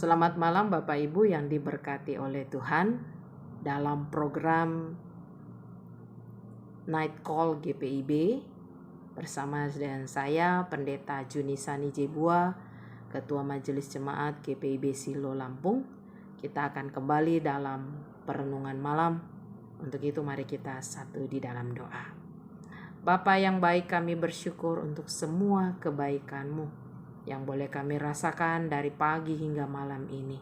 Selamat malam Bapak Ibu yang diberkati oleh Tuhan. Dalam program Night Call GPIB bersama dengan saya Pendeta Junisani Jebua, Ketua Majelis Jemaat GPIB Silo Lampung. Kita akan kembali dalam perenungan malam. Untuk itu mari kita satu di dalam doa. Bapa yang baik, kami bersyukur untuk semua kebaikan-Mu yang boleh kami rasakan dari pagi hingga malam ini.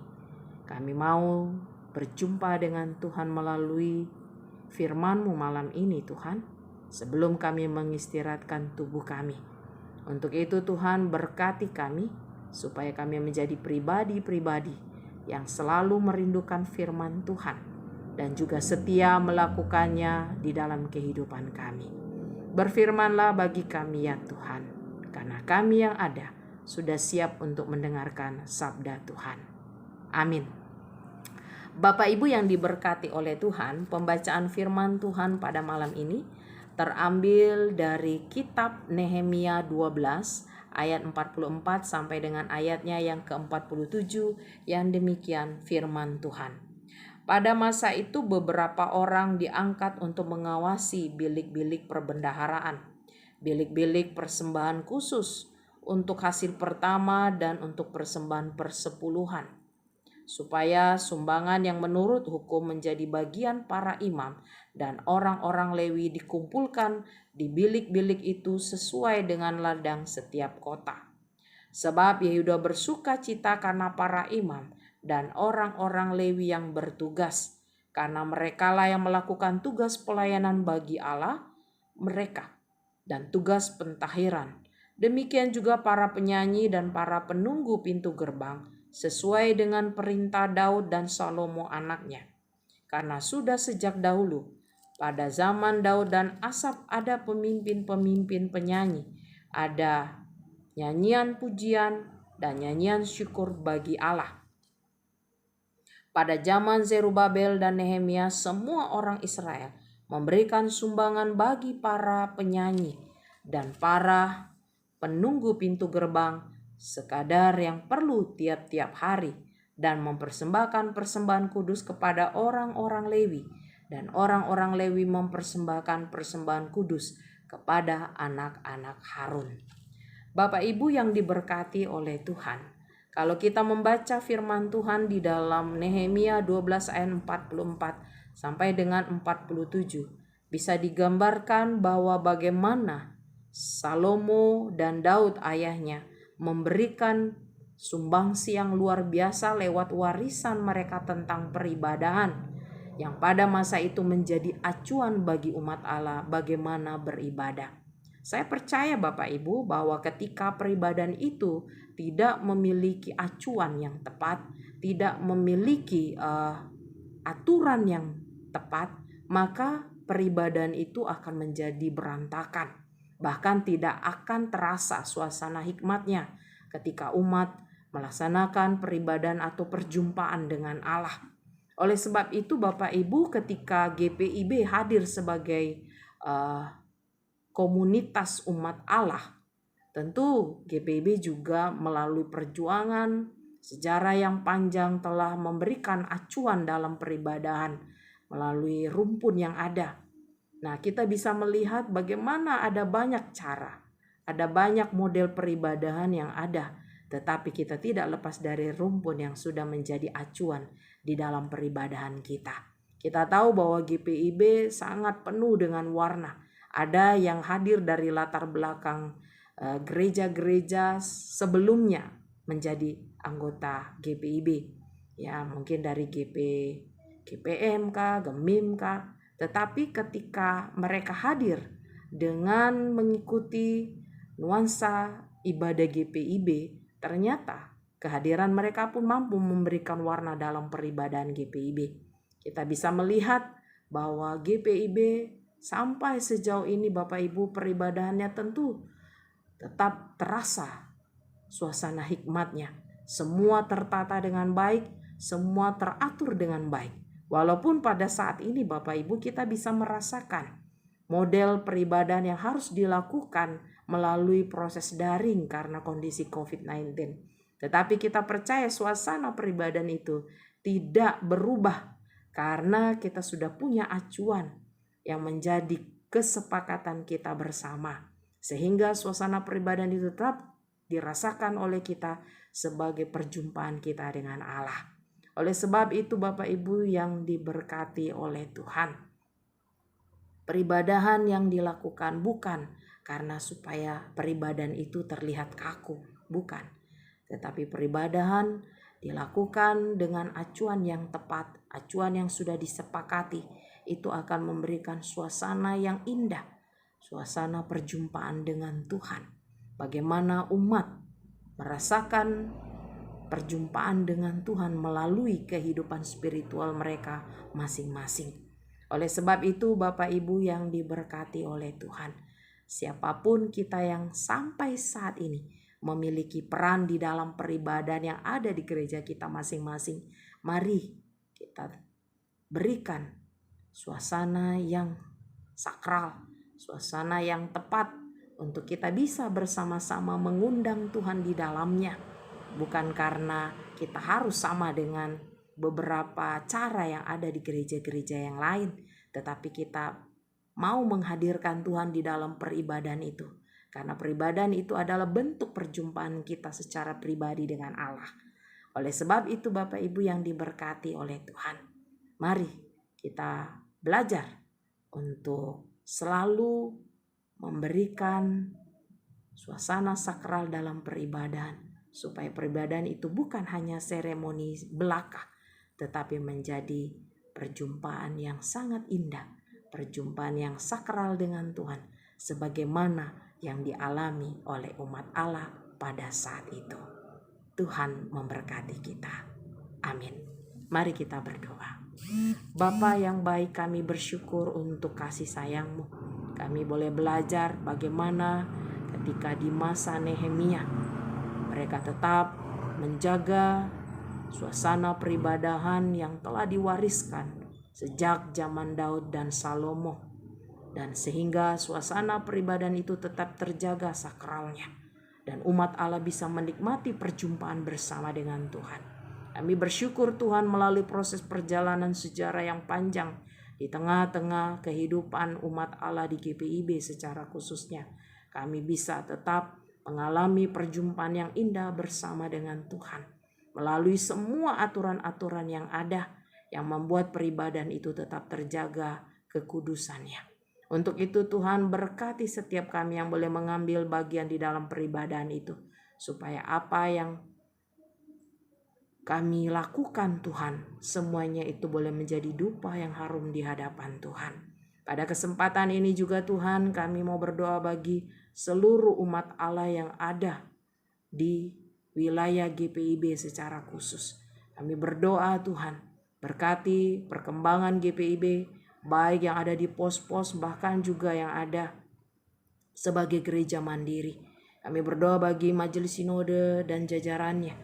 Kami mau berjumpa dengan Tuhan melalui firman-Mu malam ini, Tuhan, sebelum kami mengistirahatkan tubuh kami. Untuk itu Tuhan, berkati kami supaya kami menjadi pribadi-pribadi yang selalu merindukan firman Tuhan dan juga setia melakukannya di dalam kehidupan kami. Berfirmanlah bagi kami ya Tuhan, karena kami yang ada sudah siap untuk mendengarkan sabda Tuhan. Amin. Bapak Ibu yang diberkati oleh Tuhan, pembacaan firman Tuhan pada malam ini terambil dari kitab Nehemia 12 ayat 44 sampai dengan ayatnya yang ke-47 yang demikian firman Tuhan. Pada masa itu beberapa orang diangkat untuk mengawasi bilik-bilik perbendaharaan, bilik-bilik persembahan khusus untuk hasil pertama dan untuk persembahan persepuluhan, supaya sumbangan yang menurut hukum menjadi bagian para imam dan orang-orang Lewi dikumpulkan di bilik-bilik itu sesuai dengan ladang setiap kota. Sebab Yehuda bersuka cita karena para imam dan orang-orang Lewi yang bertugas, karena merekalah yang melakukan tugas pelayanan bagi Allah mereka dan tugas pentahiran. Demikian juga para penyanyi dan para penunggu pintu gerbang sesuai dengan perintah Daud dan Salomo anaknya. Karena sudah sejak dahulu pada zaman Daud dan Asap ada pemimpin-pemimpin penyanyi, ada nyanyian pujian dan nyanyian syukur bagi Allah. Pada zaman Zerubabel dan Nehemia, semua orang Israel memberikan sumbangan bagi para penyanyi dan para penunggu pintu gerbang sekadar yang perlu tiap-tiap hari, dan mempersembahkan persembahan kudus kepada orang-orang Lewi, dan orang-orang Lewi mempersembahkan persembahan kudus kepada anak-anak Harun. Bapak Ibu yang diberkati oleh Tuhan, kalau kita membaca firman Tuhan di dalam Nehemia 12 ayat 44 sampai dengan 47, bisa digambarkan bahwa bagaimana Salomo dan Daud ayahnya memberikan sumbangsi yang luar biasa lewat warisan mereka tentang peribadahan, yang pada masa itu menjadi acuan bagi umat Allah bagaimana beribadah. Saya percaya Bapak Ibu bahwa ketika peribadahan itu tidak memiliki acuan yang tepat, tidak memiliki aturan yang tepat, maka peribadahan itu akan menjadi berantakan. Bahkan tidak akan terasa suasana hikmatnya ketika umat melaksanakan peribadahan atau perjumpaan dengan Allah. Oleh sebab itu Bapak Ibu, ketika GPIB hadir sebagai komunitas umat Allah, tentu GPIB juga melalui perjuangan sejarah yang panjang telah memberikan acuan dalam peribadahan melalui rumpun yang ada. Nah, kita bisa melihat bagaimana ada banyak cara, ada banyak model peribadahan yang ada, tetapi kita tidak lepas dari rumpun yang sudah menjadi acuan di dalam peribadahan kita. Kita tahu bahwa GPIB sangat penuh dengan warna. Ada yang hadir dari latar belakang gereja-gereja sebelumnya menjadi anggota GPIB. Ya, mungkin dari GPM kah, Gemim kah. Tetapi ketika mereka hadir dengan mengikuti nuansa ibadah GPIB, ternyata kehadiran mereka pun mampu memberikan warna dalam peribadahan GPIB. Kita bisa melihat bahwa GPIB sampai sejauh ini Bapak Ibu peribadahannya tentu tetap terasa suasana hikmatnya. Semua tertata dengan baik, semua teratur dengan baik. Walaupun pada saat ini Bapak Ibu kita bisa merasakan model peribadahan yang harus dilakukan melalui proses daring karena kondisi COVID-19. Tetapi kita percaya suasana peribadahan itu tidak berubah karena kita sudah punya acuan yang menjadi kesepakatan kita bersama. Sehingga suasana peribadahan itu tetap dirasakan oleh kita sebagai perjumpaan kita dengan Allah. Oleh sebab itu Bapak Ibu yang diberkati oleh Tuhan, peribadahan yang dilakukan bukan karena supaya peribadahan itu terlihat kaku, bukan. Tetapi peribadahan dilakukan dengan acuan yang tepat, acuan yang sudah disepakati. Itu akan memberikan suasana yang indah, suasana perjumpaan dengan Tuhan. Bagaimana umat merasakan perjumpaan dengan Tuhan melalui kehidupan spiritual mereka masing-masing. Oleh sebab itu Bapak Ibu yang diberkati oleh Tuhan, siapapun kita yang sampai saat ini memiliki peran di dalam peribadahan yang ada di gereja kita masing-masing, mari kita berikan suasana yang sakral, suasana yang tepat untuk kita bisa bersama-sama mengundang Tuhan di dalamnya. Bukan karena kita harus sama dengan beberapa cara yang ada di gereja-gereja yang lain, tetapi kita mau menghadirkan Tuhan di dalam peribadahan itu. Karena peribadahan itu adalah bentuk perjumpaan kita secara pribadi dengan Allah. Oleh sebab itu Bapak Ibu yang diberkati oleh Tuhan, mari kita belajar untuk selalu memberikan suasana sakral dalam peribadahan. Supaya peribadahan itu bukan hanya seremoni belaka, tetapi menjadi perjumpaan yang sangat indah, perjumpaan yang sakral dengan Tuhan, sebagaimana yang dialami oleh umat Allah pada saat itu. Tuhan memberkati kita. Amin. Mari kita berdoa. Bapa yang baik, kami bersyukur untuk kasih sayang-Mu. Kami boleh belajar bagaimana ketika di masa Nehemia mereka tetap menjaga suasana peribadahan yang telah diwariskan sejak zaman Daud dan Salomo. Dan sehingga suasana peribadahan itu tetap terjaga sakralnya. Dan umat Allah bisa menikmati perjumpaan bersama dengan Tuhan. Kami bersyukur Tuhan melalui proses perjalanan sejarah yang panjang di tengah-tengah kehidupan umat Allah di GPIB secara khususnya. Kami bisa tetap mengalami perjumpaan yang indah bersama dengan Tuhan. Melalui semua aturan-aturan yang ada yang membuat peribadahan itu tetap terjaga kekudusannya. Untuk itu Tuhan berkati setiap kami yang boleh mengambil bagian di dalam peribadahan itu. Supaya apa yang kami lakukan Tuhan, semuanya itu boleh menjadi dupa yang harum di hadapan Tuhan. Pada kesempatan ini juga Tuhan, kami mau berdoa bagi seluruh umat Allah yang ada di wilayah GPIB secara khusus. Kami berdoa Tuhan, berkati perkembangan GPIB, baik yang ada di pos-pos bahkan juga yang ada sebagai gereja mandiri. Kami berdoa bagi majelis sinode dan jajarannya.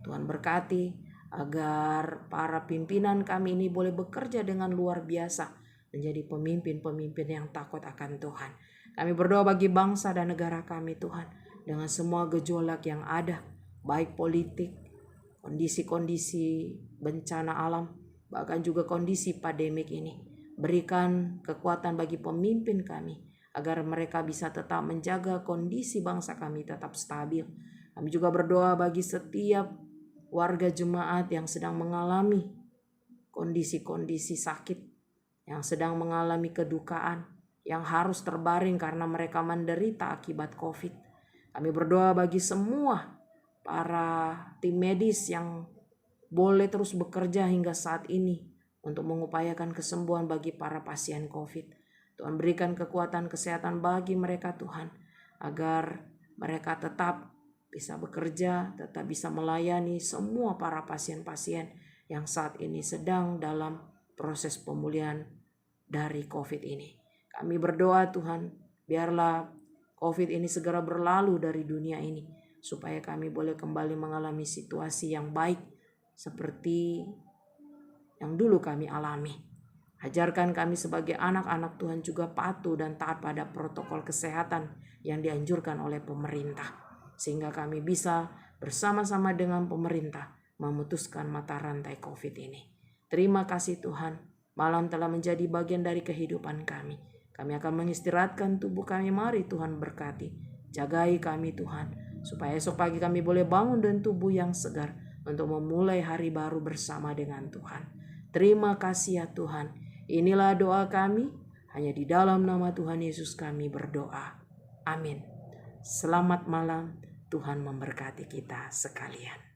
Tuhan berkati agar para pimpinan kami ini boleh bekerja dengan luar biasa, menjadi pemimpin-pemimpin yang takut akan Tuhan. Kami berdoa bagi bangsa dan negara kami Tuhan, dengan semua gejolak yang ada, baik politik, kondisi-kondisi bencana alam, bahkan juga kondisi pandemik ini. Berikan kekuatan bagi pemimpin kami agar mereka bisa tetap menjaga kondisi bangsa kami tetap stabil. Kami juga berdoa bagi setiap warga jemaat yang sedang mengalami kondisi-kondisi sakit, yang sedang mengalami kedukaan, yang harus terbaring karena mereka menderita akibat COVID. Kami berdoa bagi semua para tim medis yang boleh terus bekerja hingga saat ini untuk mengupayakan kesembuhan bagi para pasien COVID. Tuhan berikan kekuatan kesehatan bagi mereka Tuhan, agar mereka tetap bisa bekerja, tetap bisa melayani semua para pasien-pasien yang saat ini sedang dalam proses pemulihan dari COVID ini. Kami berdoa Tuhan, biarlah COVID ini segera berlalu dari dunia ini, supaya kami boleh kembali mengalami situasi yang baik seperti yang dulu kami alami. Ajarkan kami sebagai anak-anak Tuhan juga patuh dan taat pada protokol kesehatan yang dianjurkan oleh pemerintah, sehingga kami bisa bersama-sama dengan pemerintah memutuskan mata rantai COVID ini. Terima kasih Tuhan, malam telah menjadi bagian dari kehidupan kami. Kami akan mengistirahatkan tubuh kami, mari Tuhan berkati. Jagai kami Tuhan, supaya esok pagi kami boleh bangun dengan tubuh yang segar untuk memulai hari baru bersama dengan Tuhan. Terima kasih ya Tuhan. Inilah doa kami, hanya di dalam nama Tuhan Yesus kami berdoa. Amin. Selamat malam, Tuhan memberkati kita sekalian.